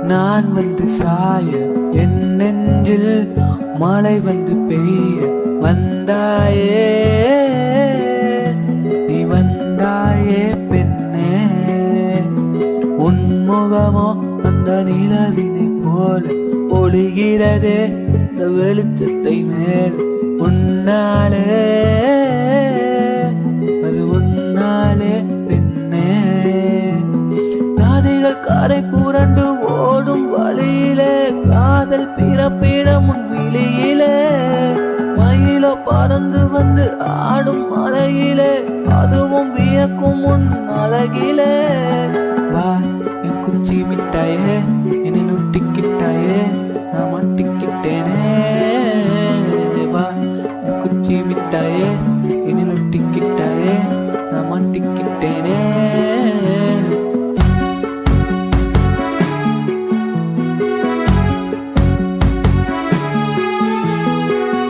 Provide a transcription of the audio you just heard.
நான் வந்து சாய என் நெஞ்சில் மழை வந்து பெய்ய வந்தாயே, நீ வந்தாயே பெண்ணே. உன் முகமோ அந்த நிலவினை போல ஒளிகிறதே இந்த வெளிச்சத்தை மேல். உன்னாலே அது உன்னாலே பெண்ணே. நதிகள் கரை புரண்டு ஓடும் வழியிலே காதல் பிறப்பிடம் உன் விழியிலே. மயிலோ பறந்து வந்து ஆடும் மலையிலே அதுவும் வியக்கும் உன் அழகிலே.